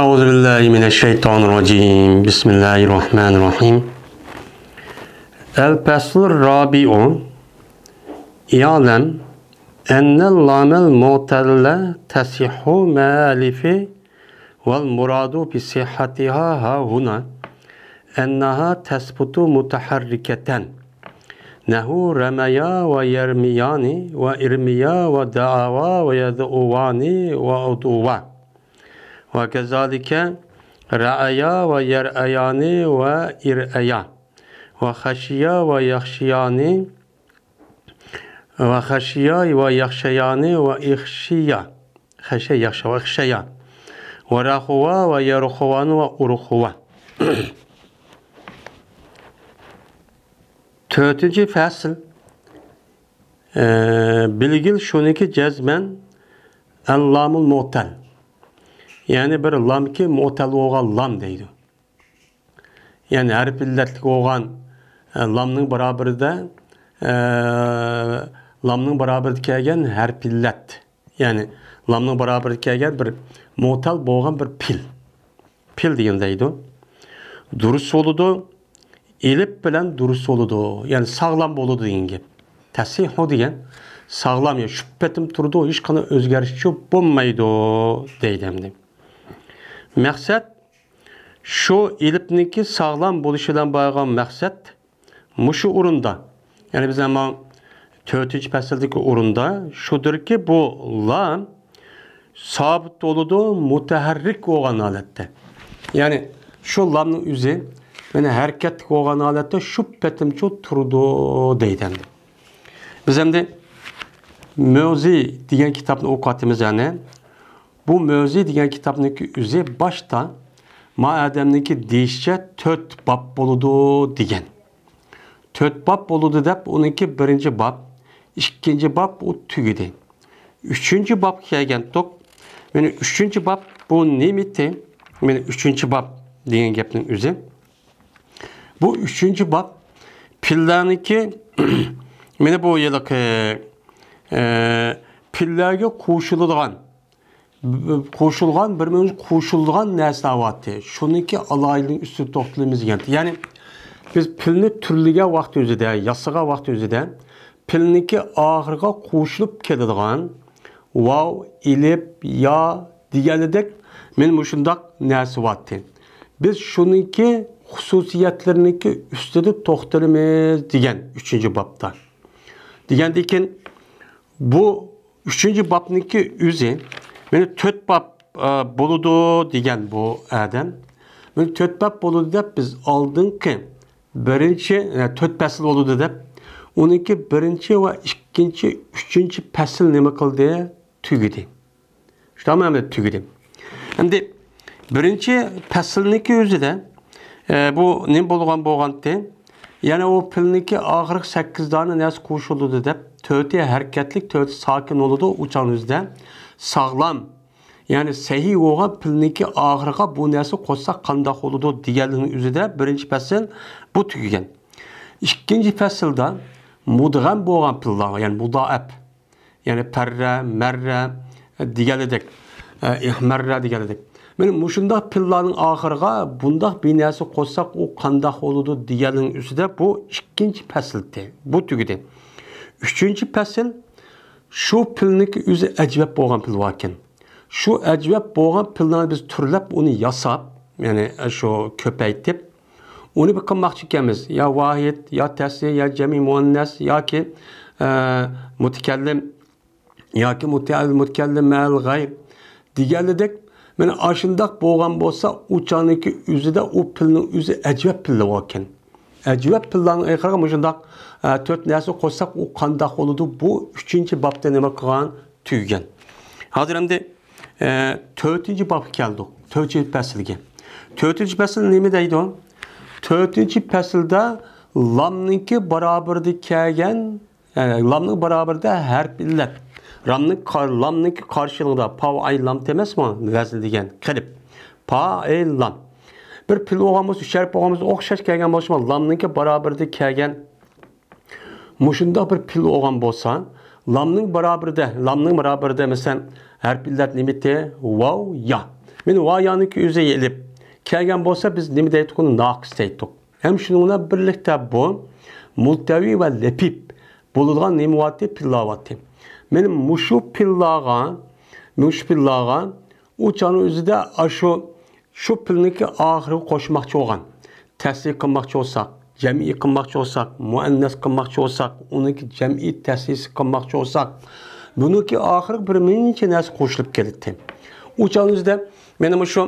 أعوذ بالله من الشيطان الرجيم بسم الله الرحمن الرحيم الفصل الرابع اعلم أن اللام المعتلة تصح مع الألف والمراد بصحتها ها هنا أنها تثبت متحركة نحو رميا ويرميان وإرميا ودعوا ويدعوان وعدوا وكذلك رأيا ويرأيان وإرأيا وخشيا ويخشيان وخشيا ويخشيان وإخشيا خشيا يخشى وإخشيا ورخوا ويرخوان وأرخوا. Dördüncü fasıl bilgil şuniki cezmen el-lamul mu'tal. Yani bir lam ki mu'tal olgan lam deydi. Yani harf illetlik olgan lamның barabarida kelgan harf illet. Yani lamның barabarida kelgan bir mu'tal olgan bir pil. Pil degan deydi. Durus oludu. Elip bilen durus oludu. Yani sağlam oludu degan gap. Tasihu degan sağlam ya şüphetim turdu. Hiç kana özgariş bo'lmaydi deydi hem. Maksat şu elipniki sağlam buluşudan bağlan maksat muşu urunda. Yani biz ama 4. fasıldaki urunda şudur ki bu lam sabit oludu mutaharrik olan alette. Yani şu lamın üzeri yani hareketlik olan alette şüphetim turdu deydi. Biz hem de Mevzi diyen kitabını okuttuğumuz yani bu Mevzi diyen kitabındaki üzeri başta Adem'deki deyişçe 4 bab boludu diyen. 4 bab boludu deyip onunki 1. bab, 2. bab o tügüdü. 3. bab kelgen tok. Yani 3. bab bu nimeti? Yani 3. bab diyen gapning üzeri. Bu 3. bab pillarniki meni bu yıllık pillarga qo'shilgan bir qo'shilgan narsa avati. Shuniki alayning ustida to'xtalamiz degan. Ya'ni biz pilni turliga vaqt o'zida, yasiga vaqt o'zida pilniki oxiriga qo'shilib keladigan vav, ilib, ya deganidek men mushundaq narsa avati. Biz shuniki xususiyatlariniki ustida to'xtalamiz degan 3. babda. Degandekin bu 3. babniki o'zi meni 4 bab boludu degan bu adam. Meni 4 bab boludu deb biz oldinki 4 fasl boludu deb uniki 1 va 2, 3 fasl nima qildi? Tugidi. Tamam tugidi. Endi 1 faslniki o'zida bu nima bo'lganda yani o pilniki oxirgi 8 dona narsa qo'shildi deb 4 harakatlik 4 sakin oludu uçağınızda sağlam yani sahih olgan pilniki oxiriga bu narsa qo'shsak qanday oludu deganning o'zida 1 fasl bu tugagan. 2 faslda mudg'am bo'lgan pillar yani mudaab yani parra, marra deganidek ihmarra deganidek. Meni mushunda pillarning oxiriga bundaq bir narsa qo'shsak u qanday oludu deganning o'zida bu 2 fasldi. Bu tugidi. 3 fasl şu pilniki o'zi ajab bo'lgan pil ekan. Şu ajab bo'lgan pillarni biz turlab uni yasab, yani şu ko'paytib, uni bir qilmoqchi ekanmiz. Ya vahid, ya tasniy, ya jami muannas yoki mutakallim yoki mutakallim ma'al g'ayr deganidek mana ashundaq bo'lgan bo'lsa, uçaniki o'zida u pilning o'zi ajab pil ekan. Ajab pillarning oxiriga mushundaq 4 narsa qo'shsak u qanday oludu bu 3. babda nima qilgan tugagan. Hozir endi 4. babga keldik. 4. faslga. 4. fasl nima deydi? 4. faslda lamniki barobarida kelgan, yani lamning barobarida harf illat. Lamniki qarshilığında pa ay lam emasmi? Vazl degan qilib. Pa ay lam. Bir pil olganmiz, sharf olganmiz, o'xshash kelgan bo'lsa, lamniki barobarida kelgan mushunda bir pil olgan bo'lsa, lamning barabarida mesela harf illat limiti vav ya. Meni vayaniki o'zi elib kelgan bo'lsa, biz nima deydik uni naqs deydik. Hem şununla bilan birlikda bu multavi va lepib bo'ladigan nimavati pillavati. Meni mushu pillaga uçanı o'zida shu pilniki oxiri qo'shmoqchi bo'lgan. Tasdiq qilmoqchi bo'lsak, jam'iy qilmoqchi bo'lsak, muannas qilmoqchi bo'lsak, uniki jam'iy tasdiq qilmoqchi bo'lsak, buniki oxiri bir necha narsa qo'shilib keladi. Uçanı o'zida meni shu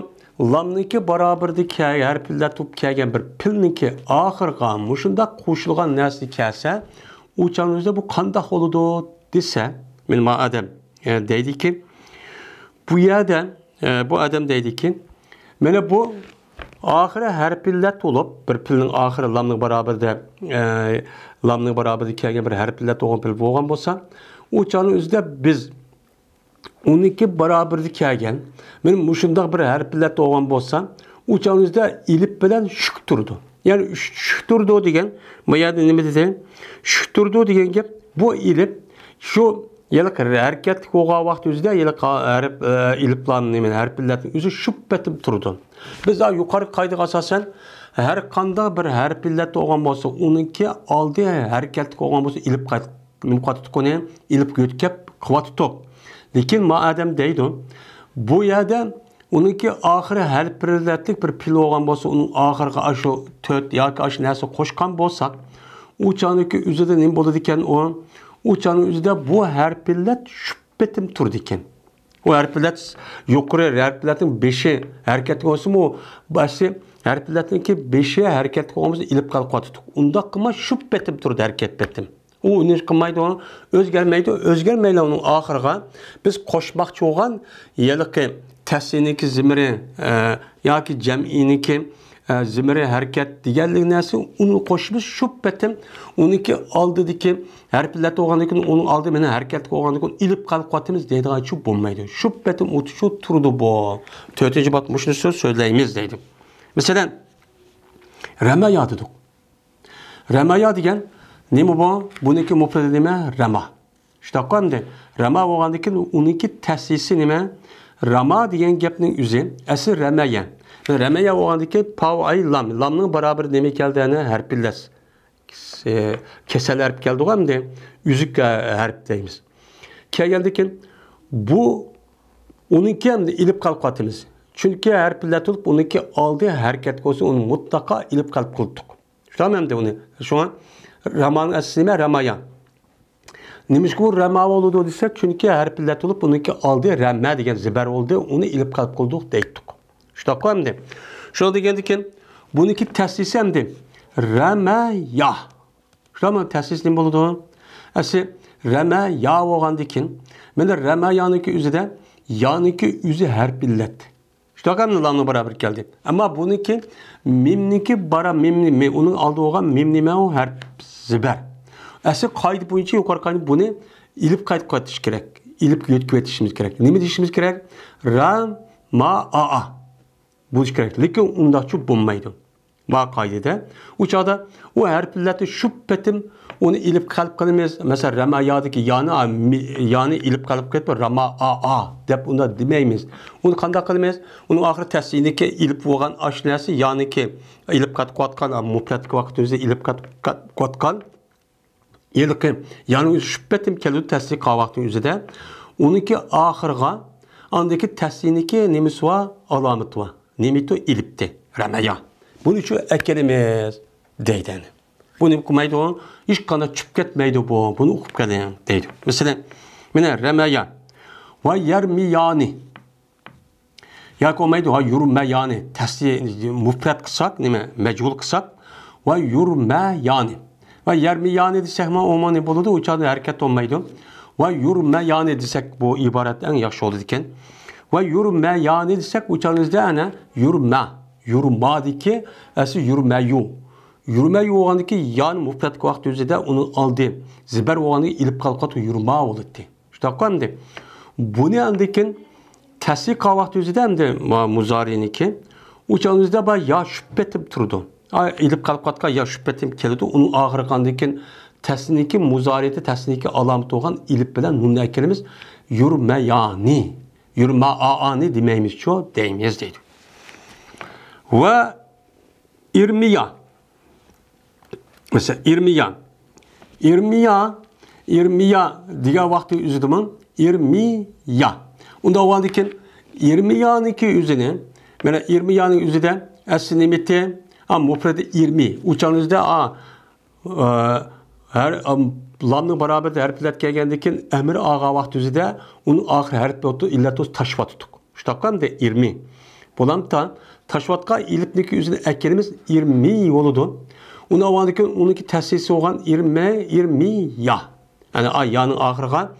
lamniki baraberdeki harfler tup kelgan bir pilniki oxirga mushunda qo'shilgan narsa kelsa, uçanı o'zida bu qanday bo'ladi desa, men adam deydiki, bu yerden bu adam deydiki, mana bu oxiri harflar to'lib, bir pilning oxiri lamning barabarda kelgan bir harflar to'lgan pil bo'lgan bo'lsa, uçanı o'zida biz 12 barabarda kelgan. Men mushundaq bir harflar to'lgan bo'lsa, uçanızda ilip bilan shuk turdi. Yani shuk turdi degan, bu yerda nima dedi? Shuk turdi degan gap, bu ilip shu yiliq harakatli bo'lgan vaqt o'zida yiliq iliplarning harflarning o'zi shub etib turdi. Biz yuqori qoidaga asosan har qanday bir harflar to'lgan bo'lsa, uniki oldi harakatli bo'lgan bo'lsa ilip qaytib ilip yo'tkab quvvatib. Lekin madem deydi, bu yerda uniki oxiri harflarlik bir pil bo'lgan bo'lsa, uning oxiriga shu 4 yoki shu narsa qo'shgan bo'lsak, uçaniki o'zida nima bo'ladi ekan uçanın o'zida bu harflar shubbetim turdi ekan. O harflar yuqori harflarning 5'i harakatga bo'lsa-mu, basi harflarningki 5'i harakatga bo'lmasa ilib qolib qotdi. Unda qilma shubbetim turdi harakat betim. U ne qilmaydi, o'zgarmaydi uning oxiriga biz qo'shmoqchi bo'lgan yiliqi tasniyaki zimri yoki jam'iniki zimri harakat deganlik narsa uni qo'shimiz shu betim uniki oldidagi harflar to'g'andan keyin uning oldi meni harakat qilgandan keyin ilib qolib qotimiz deydigan shu bo'lmaydi. Shu betim shu turdi bu. 4-bat mushni so'z so'zlaymiz deydi. Masalan, ramaya dedik. Ramaya degan nima bu? Buniki mufradi nima? Rama. Shtaqamda rama bo'lgandan keyin uniki tasisi nima? Rama degan gapning o'zi asl ramaya. Ramaya bo'lgandiki pav ay lam. Lamning barabar nima keldiğini harflar. Kesel harf keldi hamda üzük harf deymiz. Kelgandan bu uniki ham ilib qolib qotimiz. Chunki harflar to'lib uniki oldi harakat qilsa uni mutlaqo ilib qolib qildik. Tamamda uni. Shuna Ramanın asli nima? Ramaya. Nimaga bu rama bo'ldi desak, chunki harflar to'lib uniki oldi ramma degan zibar oldi, uni ilib qolib qildik deydik. Shunaqa hamda. Shu degandan buniki tasdisi hamda ramaya. Rama tasdis nima bo'ldi? Asli ramaya bo'lgandan keyin mana ramayaniki o'zida yaniki o'zi harflar. Shunaqa lamni barabar keldi. Ammo buniki mimniki mimni uning oldi bo'lgan mim nima u harf zibar. Asli qoida bo'yicha yuqori buni ilib qaytib qotish kerak. Ilib yo'tkib etishimiz kerak. Nima deyishimiz kerak? Ram ma a. Bu kerak. Lekin undaqchi bo'lmaydi. Ma qoidada u chog'da u harflarni shu betim uni ilib qalb qilamiz. Masalan, ramayadagi yani ilib qalb ketib rama a deb unda demaymiz. Uni qanday qilamiz? Uni oxiri tasdiniki ilib bo'lgan ashnasi yaniki ilib qatib qotgan mufratga vaqt o'zi ilib qotgan yilqi yani shu betim keldi tasdiq vaqti o'zida uniki oxirga andaki tasdiniki nimasi va alomati va nimito ilibdi ramaya. Bunun için ekelimiz deydi. Bunu okumaydı o, hiç qanday çıp ketmeydi bu. Bunu okup gelin deydi. Mesela, mene ramaya ve yermiyani. Yak olmaydı o yurmeyani. Tasdiq mufrat kısak, nime mecbul kısak ve yurmeyani. Ve yermiyani desek mi o ne buludu? Uçağda hareket olmaydı. Ve yurmeyani desek bu ibaret en yaxşı oldu diken. Ve yurmeyani desek uçağınızda ana yurmadiki asli yurmayu. Yurmayu olgandaki yani mufrat vaqt o'zida uni oldi. Zibar bo'lgani ilib qalqat yurma bo'ldi. Shunaqa buni andikin tasdiq vaqt o'zida hamda muzariniki uçağınızda ba ya shubbetim turdi. Ilib qalqatga ya shubbetim keldi. Uni oxiri qandikin tasniki muzariyati tasniki alomat bo'lgan ilib bilan nun ekanimiz yurmayani. yurma'ani demeyimiz çok deyimiz deydi. Ve irmiya. Mesela irmiya diye vakti üzüdümün irmiya. Onda o halde irmiyanınki üzüne, yani irmiyanın üzüde esnimeti mufredi irmi. Uçağınızda her lamның beraber harfler kelgendikin emir ağa vakti üzüde onun ahir harfi otu illatoz taşva tutuk. Şutakam de irmi. Bulamta taşvatka ilipniki üzüne ekelimiz irmi oludu. Ona oğandaki onunki tesisi olan irmiya. Yani ayyanın ahırga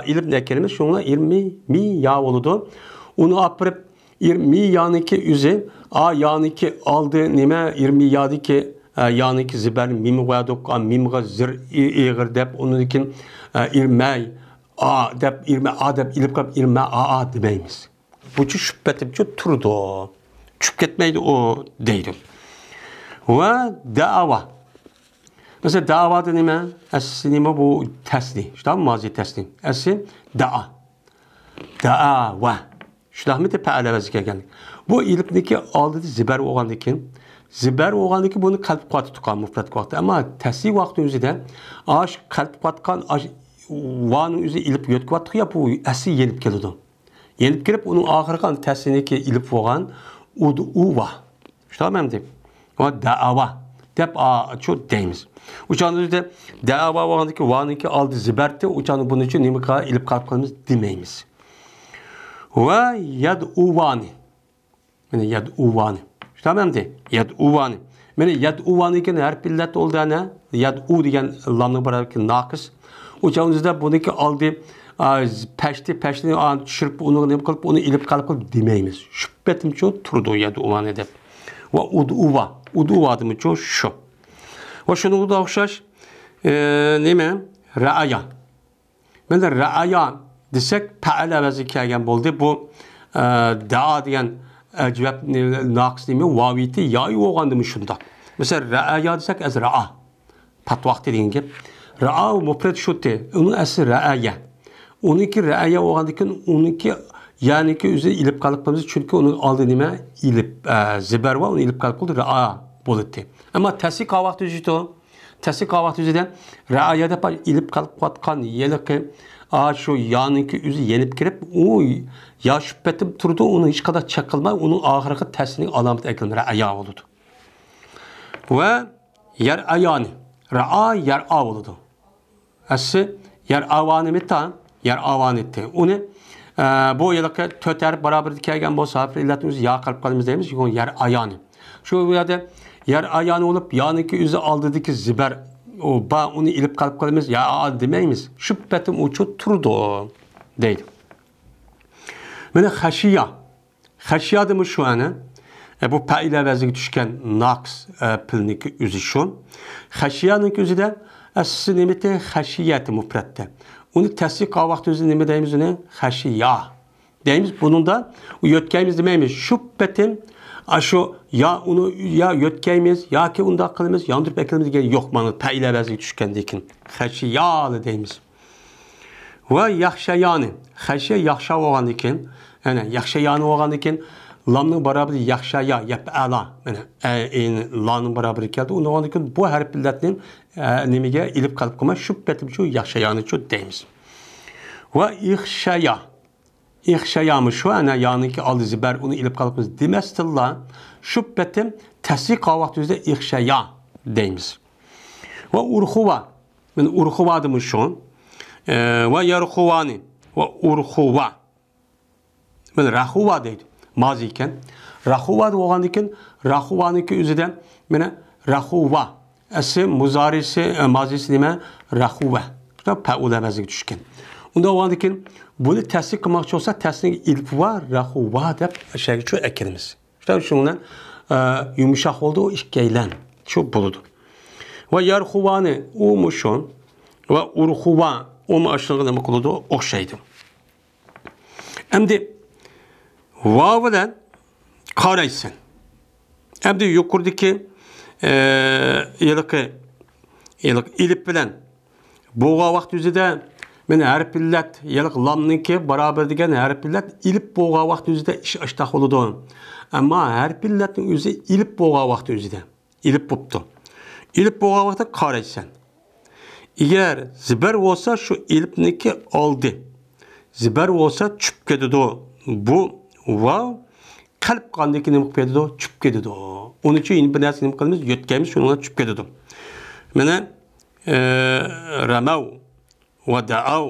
ilip ekelimiz şunla irmiya oludu. Onu apırıp irmiyanınki üzü yanınki aldı nime irmiyadiki yanınki ziber mim koyduk mim zir eğir dep onun için irmey dep dep ilip kap irme demeyimiz. Bu şüphetim çok turdu. Çüp ketmeydi o deydim. Ve dava. Mesela dava da nime? Nime bu tesli. İşte mazi tesli. Esi da'a. Dava. Şudah mı tepe alevazike geldik. Bu ilipniki aldı ziber oğandikin. Ziber oğandikin bunu kalp kuatı tukan mufret vakti. Ama tesli vakti üzerinde aş kalp kuatkan vanın üzerinde ilip yöt kuatı ya bu esi yenip geldi. Yenip gelip onun ahırkan tesliniki ilip oğan uva. İşte mı deyim? Ama dava. Dep çok deyimiz. Uçağın üzerinde dava oğandaki vanınki aldı ziberte uçağın bunun için nime kadar ilip kalp kalmamız demeyimiz. Ve yad'uvani. Yani yad'uvani. Tamam de. Yad'uvani. Yani yad'uvani iken her pillet oldu ana. Yad'u diyen lamның baraki nakıs. Uçağınızda bununki aldı peşti çırp onu ne kalıp onu ilip kalıp demeyimiz. Şüphetim çok turdu yad'uvani de. Ve ud'uva adımı çok şu. Ve şunu da okşaş ne mi? Ra'aya. Yani ra'aya desek pe'ale vezikâgen boldu. Bu da'a diyen cevap naqs nemi vaviti ya'yı oğandı mı şunda. Mesela ra'aya desek ez ra'a. Patvaq dediğin gibi. Ra'a mufred şutte. Onun esi ra'aya. Onunki ra'aya oğandıkin onunki yani ki üzeri ilip kalıplarımız çünkü onun aldığı neme ilip ziber var. Onu ilip kalıp ra'a bolutti. Ama tesik kavaq düzüydü o. Tesik kavaq düzüyden ra'ayada ilip kalıp vatkan yeleki şu yanınki üzü yenip girip o ya şüphetim turdu onu hiç kadar çakılmay onun ahırkı tesinin alamet eklenir ayağı oldu. Ve yer ayani ra'a yer a oldu. Esi yer avani mitan yer avani etti. Onu bu yılki töter beraber dikeygen bu sahip illetimiz ya kalp kalbimiz deyimiz çünkü yer ayani. Şu yerde yer ayani olup yanınki üzü aldığındaki ziber o ba onu ilip kalp kalbimiz ya demeyimiz. Şüphetim uçu turdu değil. Mene haşiya. Haşiya demiş şu an. Bu paile veziki düşken naks pilniki üzü şu. Haşiyanın üzü de esası nimeti haşiyeti mufrette. Onu tesik kavakt üzü nime deyimiz ne? Haşiya. Deyimiz bunun da yötkeyimiz demeyimiz. Şüphetim şu ya onu ya yötkeyimiz ya ki onda kılımız yandırıp eklememiz geliyor. Yok manı paile veziki düşken dikin. Haşiyalı deyimiz. Ve yaxşayani. Haşiya yaxşa oğan dikin. Yani yaxşayani oğan dikin. Lamның beraber yaxşaya yap'ala. Yani lamның beraber geldi. Onu oğan dikin bu her pilletinin nimige ilip kalıp kuma şüphetim şu yaxşayani şu deyimiz. Ve ihşaya. İhşayamış şu ana yanınki aldı ziber onu ilip kalıpımız demestilla şüphetim tesik kavakt üzere ihşaya deyimiz. Ve urhuva. Yani urhuva adım şu. Ve yarhuvani. Ve urhuva. Yani rahuva deydi. Maziyken. Rahuva da oğan diken rahuvanınki üzerinde yani rahuva. Esi muzarisi mazisi nime rahuva. İşte pe'ule veziki düşken. Onda oğan diken bunu teslik kılmak olsa teslik ilfuva, rahuva deyip şu eklerimiz. İşte şundan yumuşak oldu o işkeylen. Şu buludu. Ve yarhuvani umuşun ve urhuva o aşırı demek oldu o şeydi. Hem de vavıdan karayısın. Hem de yukarıdaki ilip bilen boğa vakti üzerinde Meni harf illat, yalıq lamniki barabar degan harf illat ilip bo'lgan vaqt o'zida ish ashtaq bo'ladi. Ammo harf illatning o'zi ilip bo'lgan vaqt o'zida. İlip bo'pti. İlip bo'lgan vaqtda qaraysan. Agar zibar bo'lsa shu ilipniki oldi. Zibar bo'lsa tushib ketadi. Bu vav qalb qandiki nima qilib ketadi? Tushib ketadi. Onun uchun bir narsa nima qilamiz? Yotganmiz, shunga tushib ketadi. Mana ramav va da'av.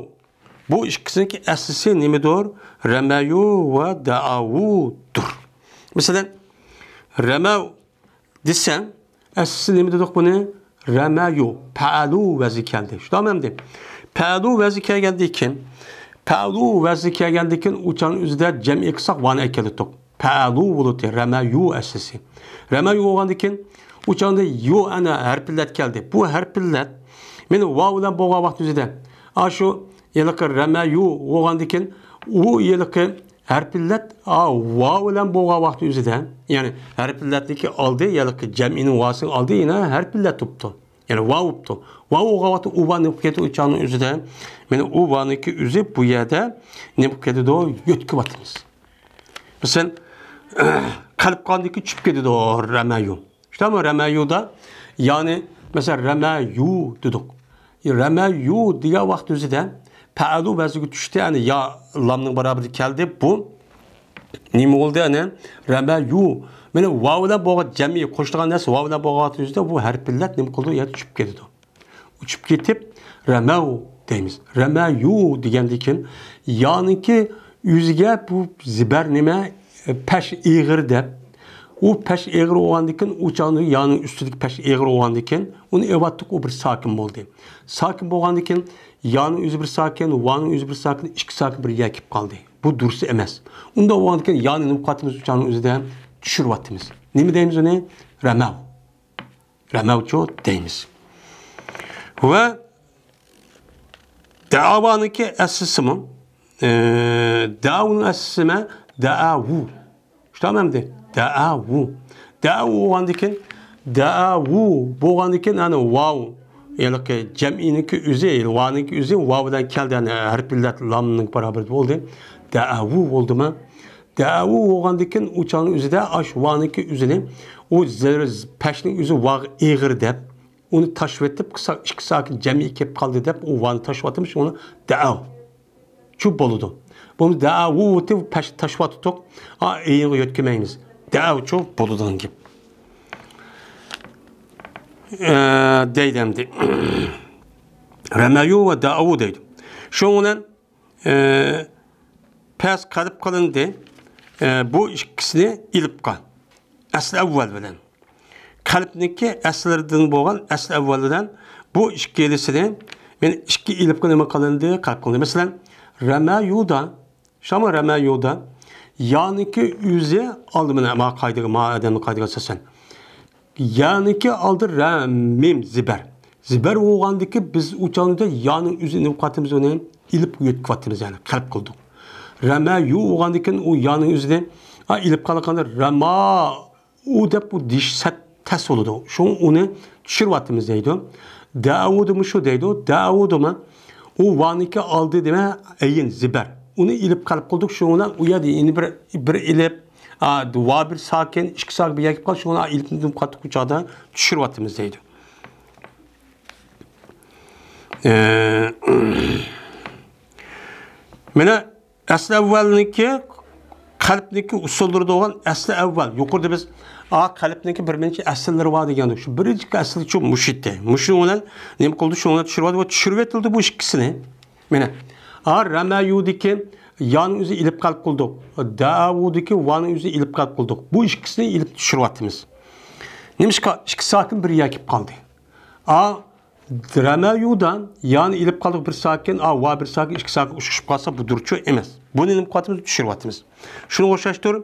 Bu ikkisiniki asli nimadir? Ramayu va da'avudur. Masalan, ramav desam, asli nima dedik buni? Ramayu, fa'alu vazi keldi. Tushunamdi? Fa'alu vazi kelgandikin, fa'alu vazi kelgandikin uçan o'zida jam'i qilsak va'ni keldik. Fa'alu bo'ladi, ramayu asli. Ramayu bo'lgandikin uçanda yo ana harfillat keldi. Bu harfillat meni vav bilan bo'lgan vaqt o'zida shu yiliqi ramayu bo'lgandikin u yiliqi harfillat vav bilan bo'lgan vaqt o'zida, ya'ni harfillatniki oldi, yiliqi jam'ining va'sini oldi, yana harfillat topdi. Ya'ni vav topdi. Vav bo'lgan vaqt u va'ni ketdi uçanning o'zida. Meni u va'niki o'zi bu yerda nima ketdi? Yotkibyapmiz. Masalan, qalb qandiki tushib ketdi ramayu. İşte ramayuda yani mesela ramayu dedik. Ramayu diye vaqt o'zida fa'alu vaziga tushdi, yani ya lamning barabarida keldi. Bu nima bo'ldi ana? Ramayu. Mana vav bilan bo'lgan jam'i qo'shilgan narsa vav bilan bo'lgan vaqt o'zida bu harflar nima qildi? Ya tushib ketdi. Uchib ketib ramav deymiz. Ramayu degandikin ya'niki o'ziga bu zibar nima pash ig'ir deb u peş eğri olandikin uçağının yanın üstündeki peş eğri olandikin onu evattık o bir sakin oldu. Sakin olandikin yanın yüzü bir sakin, vanın yüzü bir sakin, iki sakin bir yakıp kaldı. Bu dursu emez. Onda olandikin yanın nukatımız uçağının yüzüde düşür vaktimiz. Ne mi deyimiz ona? Ramav. Ramavço deyimiz. Ve davanınki esasımı davunun esasımı da'avu. Tamam de. Da'avu. Da'avu olandikin da'avu bo'lgandikin ana vav ya'ni jam'iniki o'zi, vaniki o'zi vavdan keldi, ana harflar lamning barabar bo'ldi. Da'avu bo'ldimi? Da'avu bo'lgandikin uçanın o'zida ash vaniki o'zini u pashning o'zi vav eg'ir deb uni tashib etib ikki sakin jam'i kelib qoldi deb u vani tashvatimiz uni da'av. Shu bo'ladi. Bu da'avu deb pash tashvatdik. Eğinga yotkimaymiz. Da'av çok boludan gibi. Deydimdi. Ramayu ve da'avu deydim. Şundan pes kalıp kalındı. Bu ikisini ilip kal. Asıl evvel bilen. Kalpniki asıllardan boğan asıl evvelden bu ikisini ben iki ilip kalınma kalındı kalp kalındı. Mesela Ramayu'da Şama Ramayu'da yaniki yüze aldı mı ma kaydığı ma adamın kaydığı asasen. Yaniki aldı ramim ziber. Ziber oğandaki biz uçağında yanın yüzünü katımız onu ilip yutk katımız yani kalp kıldık. Ramayu oğandaki o yanın yüzüne ilip kalakanda rama o da bu diş set tes oldu. Şu onu düşür vatımız deydi. Davudu mu şu deydi. Davudu mu o vaniki aldı deme eyin ziber. Onu ilip kalp kıldık. Şuna uyadı. Yine bir ilip dua bir sakin, iki sakin bir yakıp kaldı. Şuna ilip kattık uçağda düşür vatimizdeydi. Mene asli evvelniki kalpniki usulları da olan asli evvel. Yukarıda biz kalpniki bir mençe asılları var diye şu birinci aslı çok müşitte. Müşin olan ne oldu? Şuna düşür vatı. Düşür vetildi bu ikisini. Mene Ramayu'daki yanın yüzü ilip kalp kıldık. Davu'daki vanın yüzü ilip kalp kıldık. Bu ikisini ilip düşürvatımız. Neymiş ki iki sakin bir yakıp kaldı. Ramayu'dan yani ilip kaldık bir sakin, va bir sakin, iki sakin uçuşup kalsa bu durçu emez. Bunu ilip katımız düşürvatımız. Şunu koşaştır.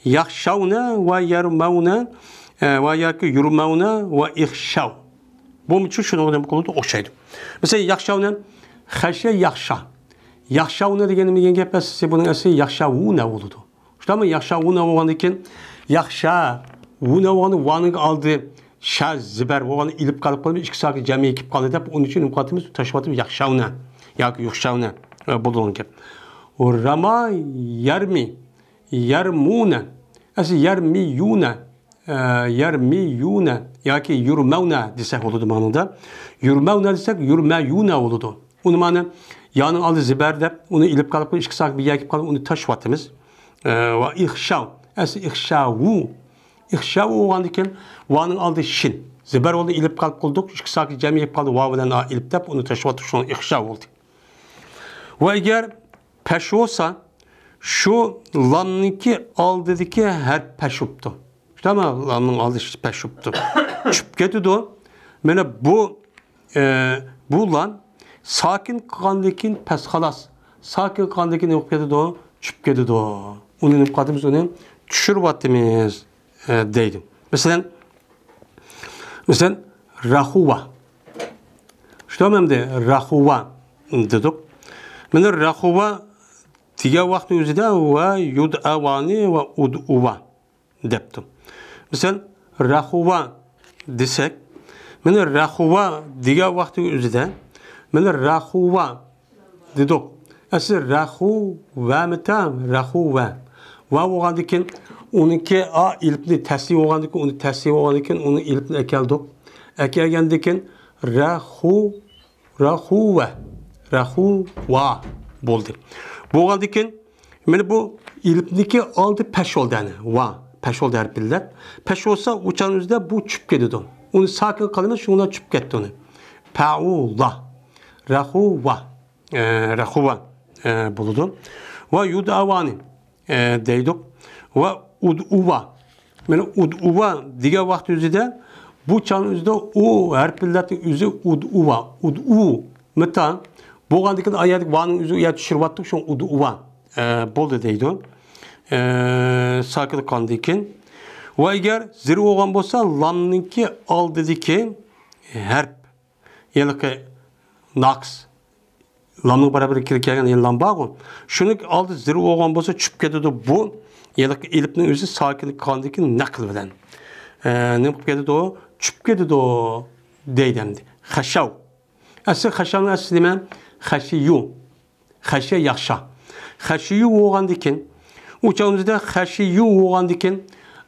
Yakşavna ve yarmavna ve yakı yurmavna ve ihşav. Bu için şunu ilip kaldık okşaydı. Mesela yakşavna haşa yakşa. Yaxşavuna degenimiz gap size bunun asli yaxşavuna oldu. Tamam mı? Yaxşavuna olandikin yaxşavuna olanı vanın aldı şaz ziber olanı ilip kalıp kaldı. İki sakin camiye ekip kaldı. Onun için imkatımız taşıvatımız yaxşavuna. yoki yuxshavni bo'lgan gap. Rama yarmi, yarmuna, asli yarmiyuna, yarmiyuna yoki yurmavna desak bo'ladi ma'noda. Yurmavna desak yurmayuna bo'ladi. Uni ma'no ya'ni oldi zibar deb uni ilib qolib ikki soat bir yakib qolib uni tashvatimiz. Va ixshav, asli ixshavu. İxşav olğandan keyin vaning oldi shin. Zibar oldi ilib qolib qildik. Ikki soat jami yeb qoldi. Va bilan ilib deb uni tashvatib shuni ixshav bo'ldi. Va agar pesh olsa şu lamniki oldidagi harf pashubdi. Tamam, lamning oldi pashubdi. Tushib ketdi. Mana bu lam sakin qilgandan keyin pas xolos. Sakin qilgandan keyin o'qib ketdi. Tushib ketdi. Uni nima qilamiz? Uni tushiryapmiz deydi. Mesela rahuva. Что нам de rahuva dedik. Mana rahuva degan vaqt o'zida va yud'avani va ud'uva debdi. Mesela rahuva desak, mana rahuva degan vaqt o'zida mana rahuva dedik. Asli rahuva mitam rahuva. Va bo'lgandan keyin uniki a ilpni tasdiq bo'lgandan keyin uni tasdiq bo'lgandan keyin uni ilpni akaldik. Akalgandan keyin rahuva bo'ldi. Bo'lgandan keyin mana bu ilpniki oldi pash oldani va pash oldi harflar. Pash olsa o'chanimizda bu tushib ketdi. Uni sakin qilamiz, shunga tushib ketdi uni. Paula rahuva bo'ldi. Va yud'avani deydik. Va ud'uva. Mana ud'uva degan vaqt o'zida bu chan o'zida o harflarning o'zi ud'uva. Ud'u mitan bo'lgandan keyin oyatning vaning o'zi uyat tushiryaptik, shu ud'uva bo'ldi deydi. Sakin qilgandan keyin va agar zir bo'lgan bo'lsa lamninki oldidagi harf ya'ni naqs lamning barabar kelgan lam bor. Shuni oldi zir bo'lgan bo'lsa tushib ketadi bu. Yani ilipning o'zi sakin qilgandan keyin naql bilan nima qilib ketdi o tushib ketdi o deydi endi. Xashav. Asli xashavning asli nima? Xashiyu. Xashiya yaxshi. Xashiyu bo'lgandan keyin o'chamizda xashiyu bo'lgandan keyin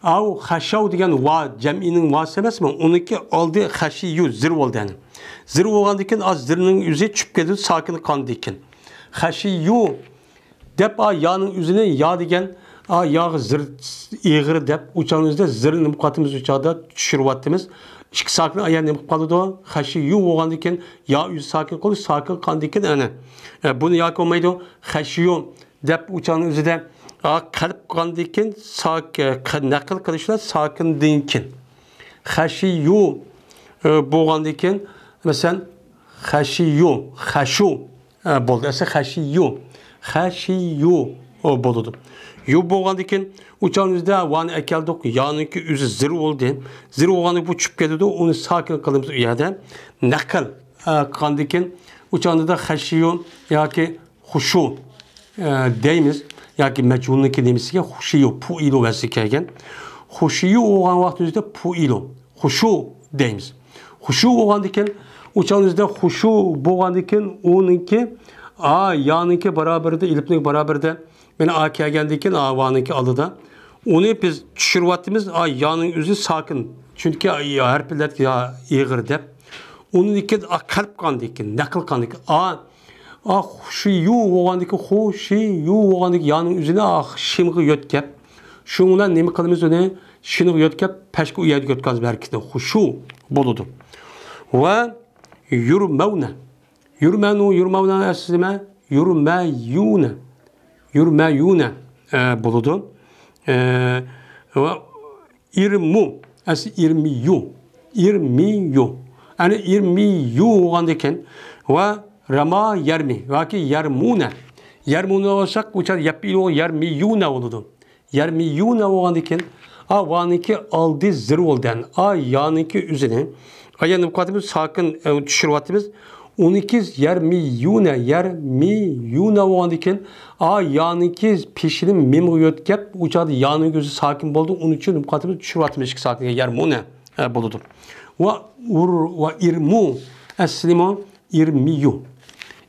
au xashav degan va jam'ining vasi emasmi? Uniki oldi xashiyu zir bo'ldi. Zir bo'lgandan keyin az zirning o'zi tushib ketdi sakin qilgandan keyin. Xashiyu deb yaning o'zini ya degan yağı zir iğri deb uçağımızda zirini muqatımız uçağda düşürüyapmiz. İki sakin ayar nima qilib qoldi? Xashiyu bo'lgandan keyin ya o'zi sakin qilib, sakin qilgandan keyin ana buni yoki olmaydi. Xashiyu deb uçağning o'zida qalb qilgandan keyin sakin naql qilishlar sakindan keyin. Xashiyu bo'lgandan keyin masalan xashiyu, xashu bo'ldi. Esa xashiyu bo'ldi. Yu bo'lgandan keyin uçağımızda vani akaldik, yaniki o'zi zir bo'ldi. Zir bo'lganda bu tushib ketdi, uni sakin qilamiz u yerda. Naql qilgandan keyin uçağımızda xashiyu yoki xushu deymiz yoki majhulniki deymizga xushiyu puilu vasi kelgan. Xushiyu bo'lgan vaqt o'zida puilu, xushu deymiz. Xushu bo'lgandan keyin uçağımızda xushu bo'lgandan keyin uniki yaniki barabarda iliplik barabarda meni kelgandan keyin avaniki oldida uni biz tushiryapmiz. Yaning o'zi sakin. Chunki harflar ig'ir deb uniki qalb qilgandan keyin naql qilgandan keyin xushiyu bo'lgandan keyin xushiyu bo'lgandan keyin yaning o'zini shimg'i yotkab shu bilan nima qilamiz uni shimg'i yotkab pashga uyatga yotkazib harakatni xushu bo'ladi. Va yurmavna aslida yurmayuna bo'ladi. Va irmu asli irmiyu. Ani irmiyu bo'lgandan keyin va rama yarmi yoki yarmuna. Yarmuna bo'lsak, o'char yapilu yarmiyuna bo'ladi. Yarmiyuna bo'lgandan keyin vaniki oldi zir bo'lgan. Yaniki o'zini ayani muqaddimiz sakin tushiryapmiz. 12 yarmiyuna bo'lgandan keyin yaniki peshini mimga yotkab o'chadi yaning o'zi sakin bo'ldi. Uning uchun muqaddimiz tushiryapmiz ikki sakinga yarmuna bo'ladi. Va irmu aslimo irmiyu.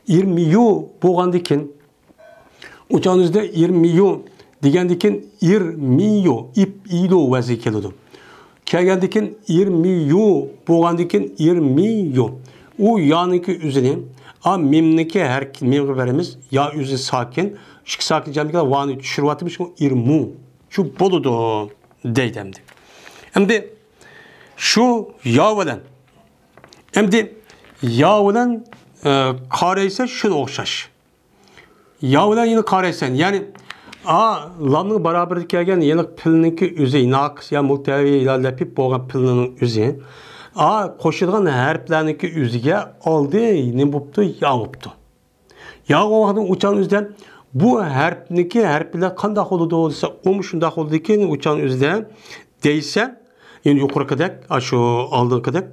20yu bo'lgandikin o'chanizda 20yu degandikin 20yu ip ilo vazi keladi. Kelgandikin 20yu bo'lgandikin 20yu u yaniki üzini a mimniki her mimga verimiz ya üzü sakin şık sakin jamliklar vani tushirayotimiz 20 şu boludu deydimdi. Endi şu ya bilan endi ya bilan qaraysa shuni o'xshash. Ya bilan yine qaraysan, ya'ni lamning barabarda kelgan yeniq pilniki o'zi naqs ya multavi ya lapib bo'lgan pilning o'zi qo'shilgan harflarniki o'ziga oldi nima bo'pti? Ya bo'pti. Ya o'g'ani o'chan o'zidan bu harflar qanday bo'ladi desa, shunday bo'ladi ekan o'chan o'zida deysa, endi yuqorqidek, shu oldinqidek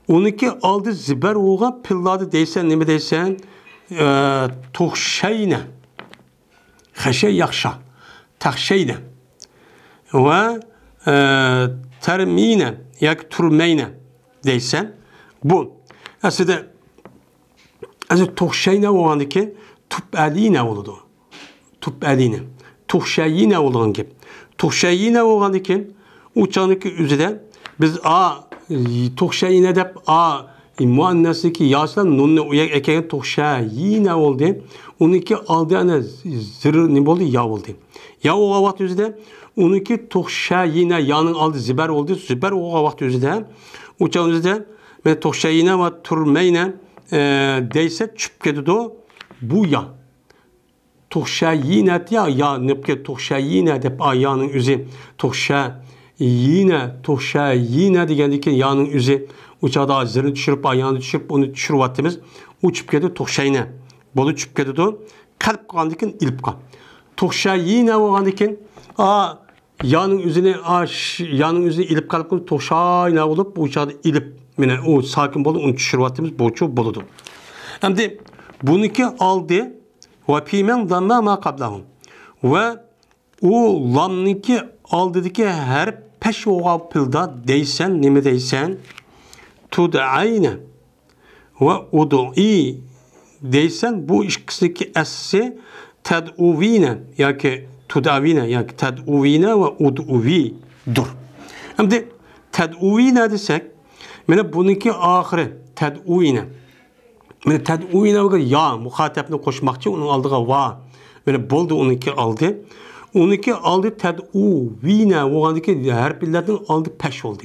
uniki oldi zibar o'g'an pillarni deysan, nima deysan? Tuxshayna. Xashay yaxsha. Taxshayna. Va termina yoki turmayna deysan. Bu aslida tuxshayna bo'lgandiki tub'alina bo'ladi. Tub'alina. Tuxshayina bo'lgan gap. Tuxshayina bo'lgandiki uçaniki o'zida biz tuxshayina deb muannasniki yoshlar nunni uyak ekan tuxshayina bo'ldi. Uniki oldi ana zir ne bo'ldi? Ya bo'ldi. Ya o'g'a vaqt o'zida uniki tuxshayina yaning oldi zibar bo'ldi. Zibar o'g'a vaqt o'zida uçan o'zida men tuxshayina va turmayna deysa tushib ketadi bu ya. Tuxshayina ya nipke tuxshayina deb ayaning o'zi tuxshayina degandiki yaning o'zi uçada zirni tushirib ayağını tushirib uni tushiryapmiz. Uchib ketdi tuxshayina. Bo'lib tushib ketdi. Qalb qolgandikin ilibqa. Tuxshayina bo'lgandikin yaning o'zini yaning o'zini ilib qalb tuxshayina bo'lib uçada ilib mana o sakin bo'lib uni tushiryapmiz. Bo'chu bo'ladi. Endi buniki oldi va pimen damma ma qablahum. Va o lamniki oldidagi harf pesh o'g'a pilda deysan, nima deysan? Tud'ayna ve ud'i deysen bu ikisindeki essi ted'uvine yaki tud'avine yaki ted'uvine ve ud'uvidur. Hem de ted'uvine desek mene bununki ahiri ted'uvine. Mene ted'uvine ya muhatapını koşmakçı onun aldığı va. Mene boldu onunki aldı. Onunki aldı ted'uvine oğandaki harflerden aldı peş oldu.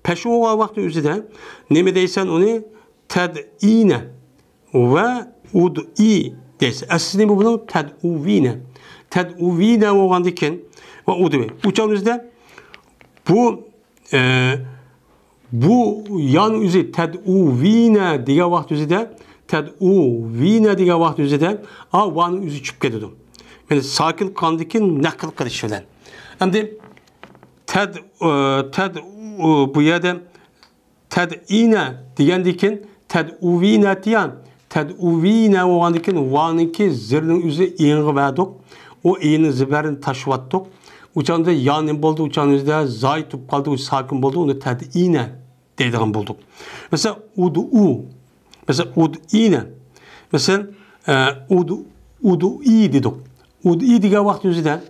Peş oğa vakti üzere neme deysen onu ted'ine ve ud'i deysen. Aslında bu bunun ted'uvine. Ted'uvine oğandiken ve ud'i. Uçağımızda bu yan üzeri ted'uvine diye vakti üzere ted'uvine diye vakti üzere vanın üzü çıkıp gidiyor. Yani sakin kandikin nakıl kılışılan. Hem de bu yerde ted'ine diyendikin ted'uvine diyen ted'uvine oğandikin vaniki zirnin üzü iğni verdik. O iğni ziberini taşıvattık. Uçağında yanın buldu, uçağınızda zayt tutup kaldı, sakin buldu. Onu ted'ine deydiğin bulduk. Mesela ud'u. Mesela ud'ine. Mesela ud'i dedik. Ud'i diye vakti üzere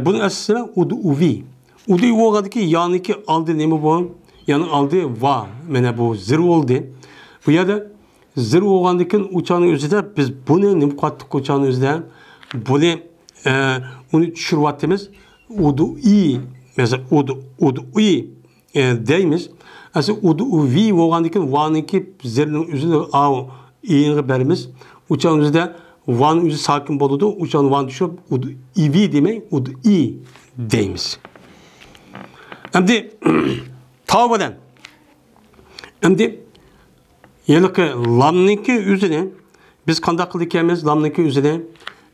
bunun esasında ud'uvi. Ud'i oğadaki yaniki aldı nemi bu? Yani aldı va. Mene bu zir oldu. Bu ya da zir oğandikin uçağının üzerinde biz bunu nemi kattık uçağının üzerinde bunu düşürüvatimiz ud'i. Mesela ud'i deyimiz. Aslında ud'uvi oğandikin vaniki zirinin üzerinde iğni berimiz. Uçağının üzerinde van üzü sakin boludu. Uçağın van düşürüp ud'i demeyi ud'i deyimiz. Endi tavbadan. Endi yeliki lamniki üzerine biz qanday qildik emas lamniki üzerine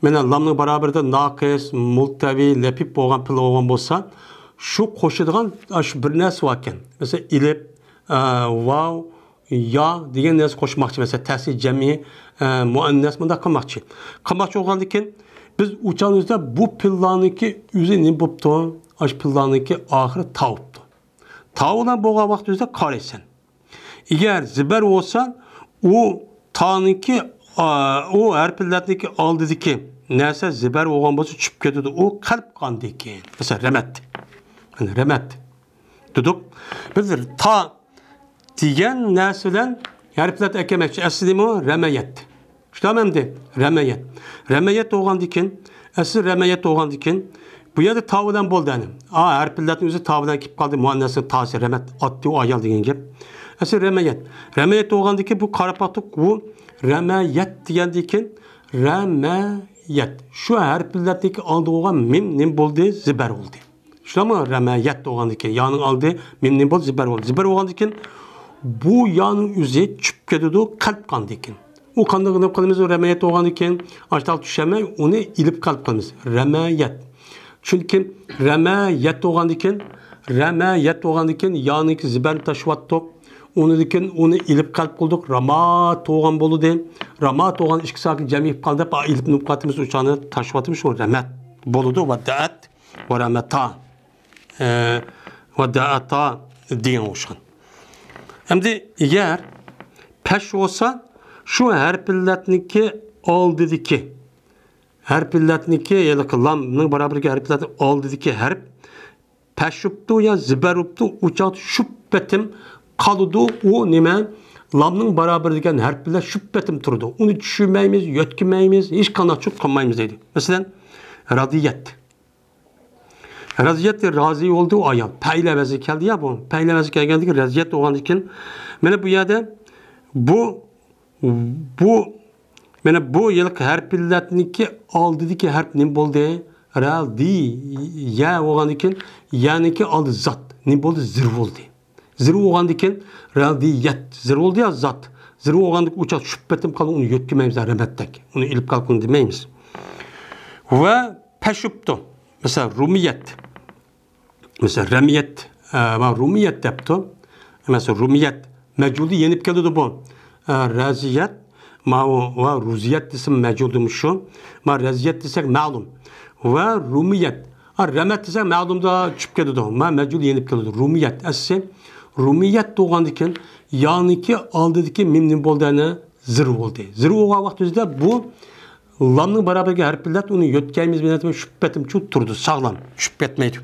mana lamning barabarida naqis, multavi, lapib bo'lgan pil bo'lgan bo'lsa, shu qo'shilgan shu bir narsa bor ekan. Mesela ilib, vav, ya degan narsa qo'shmoqchi. Mesela tasir jami, muannas bunda qilmoqchi. Qilmoqchi bo'lgandan biz uçağımızda bu pillarniki o'zi nima bo'pti? Aş pillarniki oxiri tavibdi. Tavudan bo'lgan vaqt o'zida qaraysan. Eğer zibar olsa o taniki o harflardaki aldidiki narsa zibar bo'lgan bo'lsa tushib ketadi. U qalb qandiki. Masalan, ramat. Yani ramat. Dedik. Biz ta degan narsadan harflar akamoqchi. Asli mi? Ramayat. Tushunamdi? Ramayat. Ramayat bo'lgandikin, asli ramayat bo'lgandikin bu yerda ta bilan bo'ldi ani. Harflarning o'zi ta bilan kelib qoldi. Muannasning ta'si ramat otdi u ayol degan gap. Asli ramayat. Ramayat bo'lgandikin bu qarapatuk bu ramayat degandikin ramayat. Şu harflardagi oldi bo'lgan mim nim bo'ldi, zibar bo'ldi. Shunami? Ramayat bo'lgandikin ya'ni oldi mim nim bo'ldi, zibar bo'ldi. Zibar bo'lgandikin bu ya'ni o'zi tushib ketadi, qalb qandikin. U qanday qilamiz? Ramayat bo'lgandikin ashtal tushamay uni ilib qalb qilamiz. Ramayat. Chunki ramayat bo'lgandikin ya'ni zibar tashvatdiq. Uni ilib qalb qildik. Ramat bo'lgan bo'ldi. Ramat bo'lgan ikki sakin jamiyib qoldi. Ilib nuqatimiz uchani tashvatimiz shu ramat bo'ldi. Vada'at va ramata. Vada'ata degan o'shan. Endi agar pesh bo'lsa shu harflarniki oldidiki harflarniki ya'ni lamning barobarga harflarni oldidiki harf peshubdi ya zibarubdi uchoq shubbatim qoludi u nima lamning barobar degan harflar shubbatim turdi. Uni tushunmaymiz, yetkimaymiz, hech qanday chuq qilmaymiz deydi. Masalan, radiyat. Radiyat razi oldu o ayol. Paylavasi keldi ya bu. Paylavasi kelgandiki radiyat bo'lgandikin mana bu yerda mana bu yilqi harflarniki oldidagi harf nim bo'ldi? Radiya bo'lgandikin ya'niki oldi zot nim bo'ldi? Zir bo'ldi. Zir bo'lgandikin radiyat zir bo'ldi ya zot. Zir bo'lgandik uchoq shubbatim qoldi uni yetkimaymiz ramatdak. Uni ilib qalqin demaymiz. Va pashubtu. Mesela rumiyat. Mesela ramiyat va rumiyat debdi. Mesela rumiyat mevcudi yenib keldi bu. Raziyat va ruziyat desem mevcudum şu. Ma raziyat desek ma'lum. Va rumiyat. Ramat desek ma'lum da çıkıp keldi. Ma mevcudi yenib keldi. Rumiyat asli rumiyat doğandikin yaniki aldidiki mimnin boldani zir oldu. Zir olgan vaqtida bu lamning barobarga harflar uni yotkaymiz bilan shubbatim chu turdi, sog'lom, tushib ketmaydi.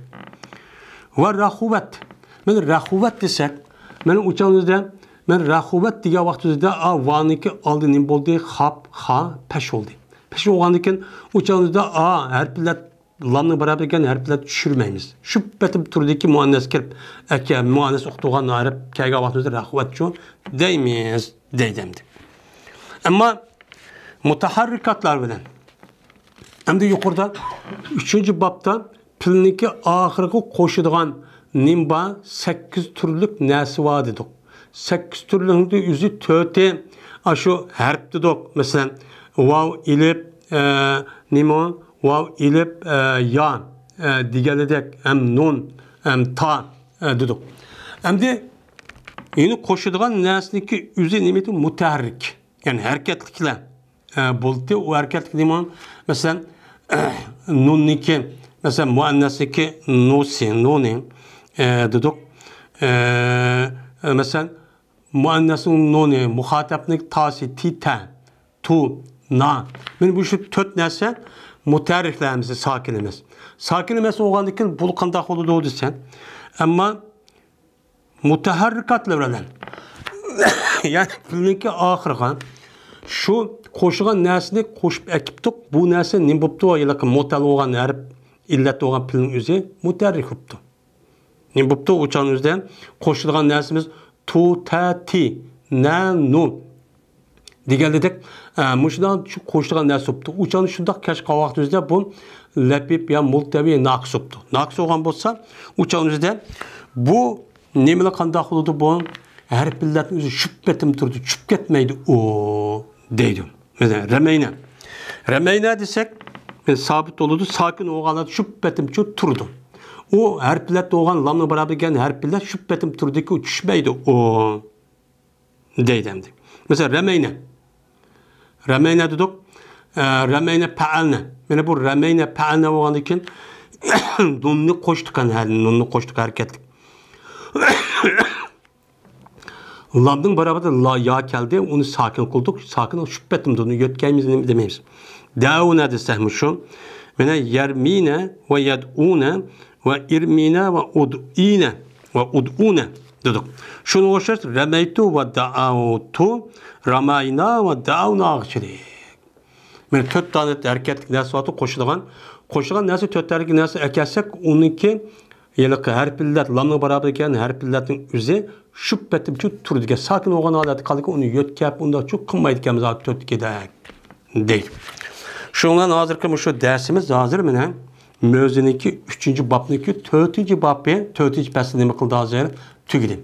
Va rahuvat. Men rahuvat desak, men o'chamizda men rahuvat degan vaqtida vaniki oldi nim bo'ldi? Xap, xa, pesh oldi. Pesh bo'lgandan o'chamizda harflar lamning barobarga harflar tushirmaymiz. Shubbatim turdiki muannas kirib, aka muannas o'qitgan harf kelgan vaqtida rahuvat chu deymiz, deydimdi. Ammo mutaharrikatlar bilan. Endi yuqorida 3-bobda pilniki oxirgi qo'shadigan nimba 8 turlik narsa bor dedik. 8 turlikning o'zi 4 shu harf dedik. Masalan, vav ilib nima vav ilib ya deganidek ham nun ham ta dedik. Endi yeni qo'shadigan narsaniki o'zi nima deydi? Mutaharrik. Yani hareketliklar. Buldu o hareketlik demon mesela nunniki mesela muannasiki nusi nuni dedik mesela muannasun nuni muhatapnik tasi tita tu na men bu şu 4 narsa mutarriflerimiz sakinimiz sakinimiz olgandikin bu qanday bo'ladi desen ama mutaharrikatlar bilan yani filmdeki ahirga şu qo'shgan narsani qo'shib akibdik. Bu narsa nim bo'pti? Yoki motal bo'lgan harf illat bo'lgan pilning o'zi mutarrif bo'pti. Nim bo'pti? O'chanimizda qo'shilgan narsamiz tu, ta, ti, na, nu deganidek, mushundan shu qo'shilgan narsa bo'pti. O'chani shundoq kashqa vaqtimizda bu lapib ya multavi naqs bo'pti. Naqs bo'lgan bo'lsa, o'chanimizda bu nimalar qanday bo'ladi bu? Harflarning o'zi shubbatim turdi, tushib ketmaydi o deydi. Mesela ramayna. Ramayna desek sabit oldu, sakin olganlar shubbatim chu turdi. O harflar doğan lamla beraber gelen harflar şüphetim turdaki uçuşmaydı o deydimdi. Mesela remeyne. Remeyne dedik. Remeyne pa'alne. Mene bu remeyne pa'alne olan için nunni koştuk hani nunni koştuk hareketlik. Lamның beraber la ya geldi, onu sakin kıldık. Sakin şüphetim onu yötkeyimiz demeyiz. Dauna desem şu. Ve yermine ve yed'une ve irmine ve ud'ine ve ud'une dedik. Şunu hoşlar remeytu ve da'autu ramayna ve da'una ağçıri. Men 4 tane erkek nesvatı koşulgan nesi 4 erkek nesi ekelsek onunki yılıkı harpillet lamның beraber eken harpilletin üzü şüphetim şu turdiga sakin olgan adet kaldık onu yötkep onda çok kılmaydı kemiz adet 4 değil. Şundan hazırkı şu dersimiz hazır mı? Mövziniki 3. babniki 4. babı 4. pesini mi kıldı hazır tügedi.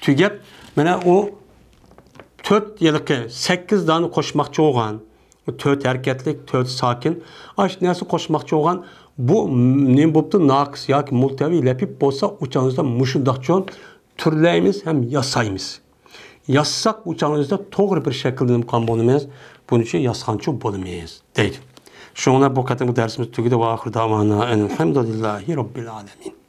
Tügep mana o 4 yılki 8 tane koşmakçı olgan 4 erkeklik 4 sakin aş nesi koşmakçı olgan bu ne boptu naqs yoki multavi lepip bolsa uçağınızda muşundaqçon türleyimiz hem yasayımız. Yazsak uçağınızda doğru bir şekilde imkan bulunmaz. Bunun için yazgançı bulunmayız. Değil. Şuna bu kadar dersimiz tügüde ve ahir davana enelhamdülillahi rabbil alemin.